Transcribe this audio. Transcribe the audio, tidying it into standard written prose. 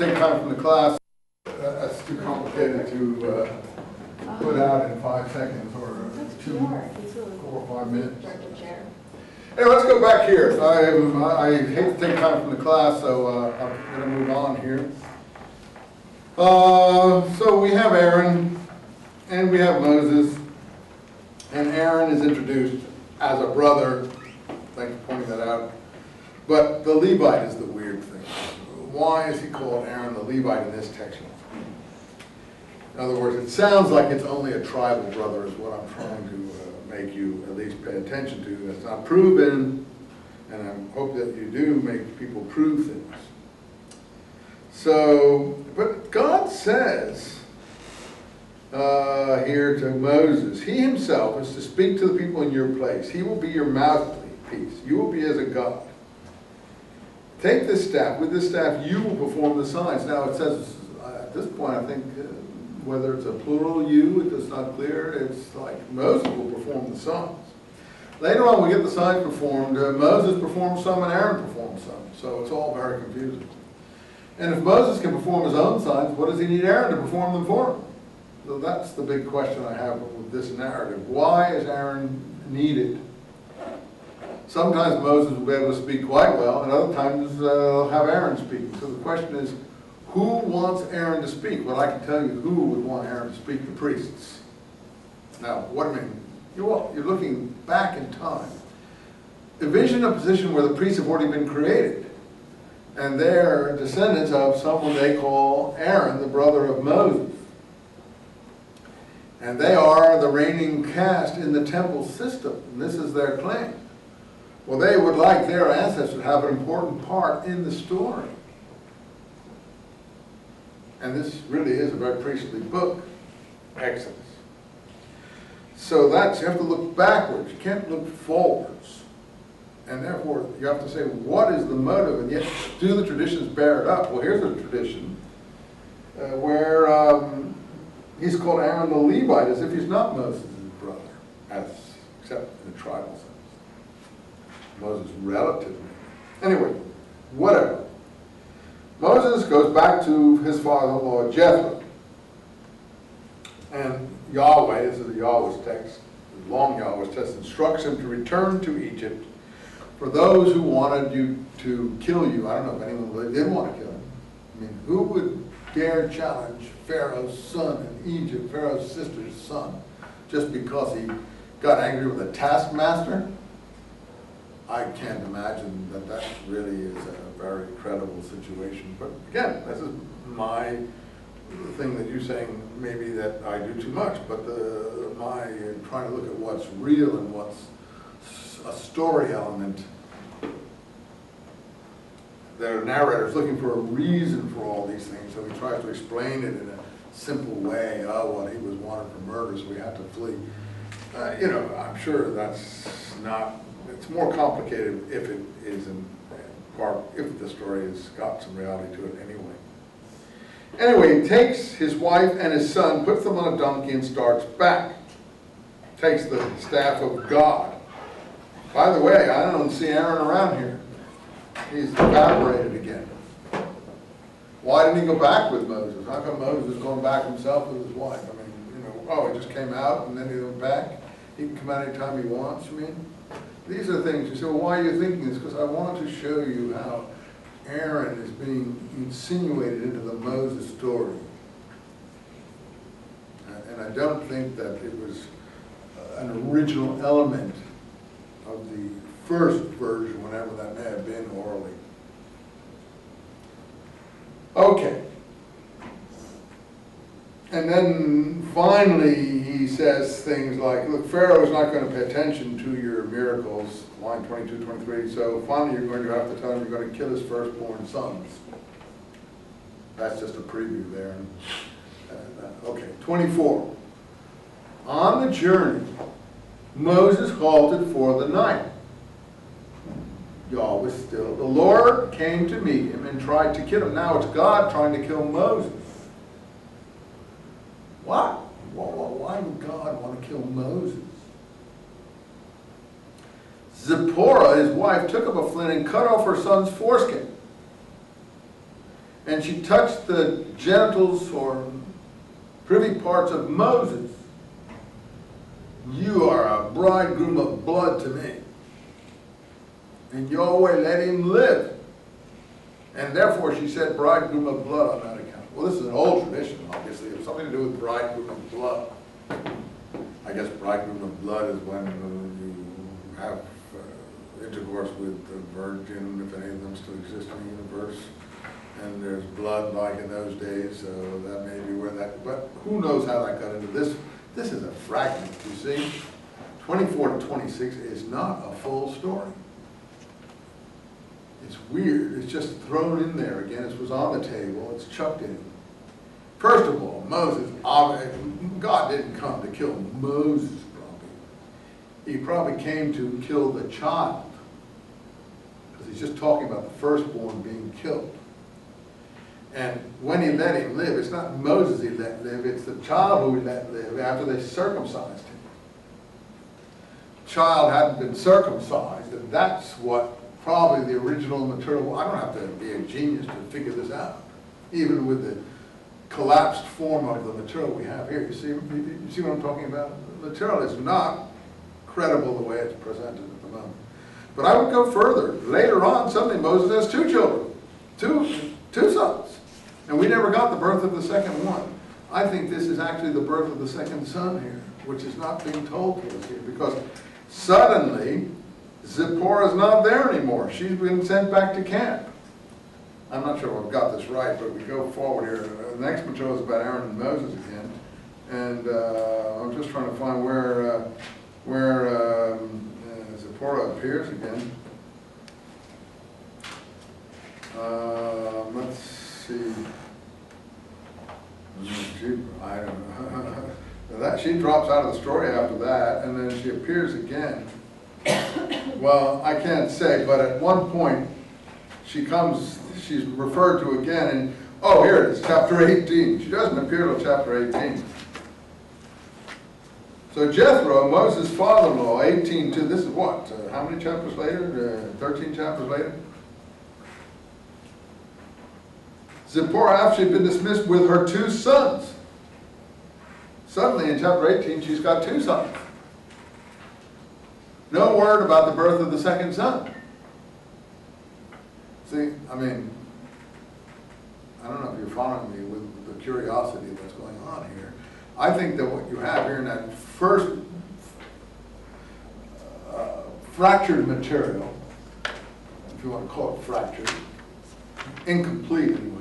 take time from the class. That's too complicated to put out in 5 seconds or 2, 4 or 5 minutes. Hey, let's go back here. I hate to take time from the class, so I'm going to move on here. So we have Aaron and we have Moses, and Aaron is introduced as a brother. Thanks for pointing that out. But the Levite is the weird thing. Why is he called Aaron the Levite in this text? In other words, it sounds like it's only a tribal brother is what I'm trying to make you at least pay attention to. That's not proven, and I hope that you do make people prove things. So, but God says here to Moses, he himself is to speak to the people in your place. He will be your mouthpiece. You will be as a God. Take this staff. With this staff, you will perform the signs. Now, it says, at this point, I think, whether it's a plural you, it's not clear. It's like Moses will perform the signs. Later on, we get the signs performed. Moses performs some and Aaron performs some. So it's all very confusing. And if Moses can perform his own signs, what does he need Aaron to perform them for him? So that's the big question I have with this narrative. Why is Aaron needed? Sometimes Moses will be able to speak quite well, and other times they'll have Aaron speaking. So the question is, who wants Aaron to speak? Well, I can tell you who would want Aaron to speak: the priests. Now, what do I mean? You're looking back in time. Envision a position where the priests have already been created, and they're descendants of someone they call Aaron, the brother of Moses. And they are the reigning caste in the temple system, and this is their claim. Well, they would like their ancestors to have an important part in the story. And this really is a very priestly book, Exodus. So you have to look backwards. You can't look forwards. And therefore, you have to say, what is the motive? And yet, do the traditions bear it up? Well, here's a tradition where he's called Aaron the Levite, as if he's not Moses' brother, except in the tribal sense. Moses' relative. Anyway, whatever. Moses goes back to his father-in-law Jethro. And Yahweh, this is Yahweh's text, long Yahweh's text, instructs him to return to Egypt for those who wanted you to kill you. I don't know if anyone really did want to kill him. I mean, who would dare challenge Pharaoh's son in Egypt, Pharaoh's sister's son, just because he got angry with a taskmaster? I can't imagine that that really is a very credible situation. But again, this is my thing that you're saying maybe that I do too much, but my trying to look at what's real and what's a story element. The narrator's looking for a reason for all these things, so he tries to explain it in a simple way. Oh, well, he was wanted for murder, so we had to flee. I'm sure that's not. It's more complicated if it is if the story has got some reality to it anyway. Anyway, he takes his wife and his son, puts them on a donkey, and starts back. Takes the staff of God. By the way, I don't see Aaron around here. He's evaporated again. Why didn't he go back with Moses? How come Moses is going back himself with his wife? I mean, he just came out and then he went back. He can come out anytime he wants, you mean? These are things, you say, well, why are you thinking this? Because I want to show you how Aaron is being insinuated into the Moses story. And I don't think that it was an original element of the first version, whenever that may have been orally. Okay. And then finally he says things like, look, Pharaoh is not going to pay attention to your miracles, line 22, 23, so finally you're going to have to tell him you're going to kill his firstborn sons. That's just a preview there. Okay, 24. On the journey, Moses halted for the night. Yahweh was still. The Lord came to meet him and tried to kill him. Now it's God trying to kill Moses. What? Why would God want to kill Moses? Zipporah, his wife, took up a flint and cut off her son's foreskin. and she touched the genitals or privy parts of Moses, you are a bridegroom of blood to me. And Yahweh let him live. And therefore she said bridegroom of blood on that account. Well, this is an old tradition, obviously. It has something to do with bridegroom of blood. I guess bridegroom of blood is when you have intercourse with the virgin, if any of them still exist in the universe. And there's blood like in those days, so that may be where that, but who knows how that got into this. This is a fragment, you see. 24 to 26 is not a full story. It's weird, it's just thrown in there again. It was on the table, it's chucked in. First of all, Moses, God didn't come to kill Moses probably. He probably came to kill the child. Because he's just talking about the firstborn being killed. And when he let him live, it's not Moses he let live, it's the child who he let live after they circumcised him. Child hadn't been circumcised, and that's what probably the original material. I don't have to be a genius to figure this out, even with the collapsed form of the material we have here. You see what I'm talking about? The material is not credible the way it's presented at the moment. But I would go further. Later on, suddenly Moses has two children, two sons. And we never got the birth of the second one. I think this is actually the birth of the second son here, which is not being told to us here, because suddenly Zipporah's not there anymore. She's been sent back to camp. I'm not sure if I've got this right, but we go forward here. The next material is about Aaron and Moses again. And I'm just trying to find where Zipporah appears again. Let's see. I don't know. She drops out of the story after that, and then she appears again. Well, I can't say, but at one point she comes, she's referred to again, and oh, here it is, chapter 18. She doesn't appear till chapter 18. So Jethro, Moses' father-in-law, 18:2. This is what? How many chapters later? 13 chapters later. Zipporah, after she'd been dismissed with her two sons. Suddenly in chapter 18, she's got two sons. No word about the birth of the second son. See, I mean, I don't know if you're following me with the curiosity that's going on here. I think that what you have here in that first fractured material, if you want to call it fractured, incomplete anyway,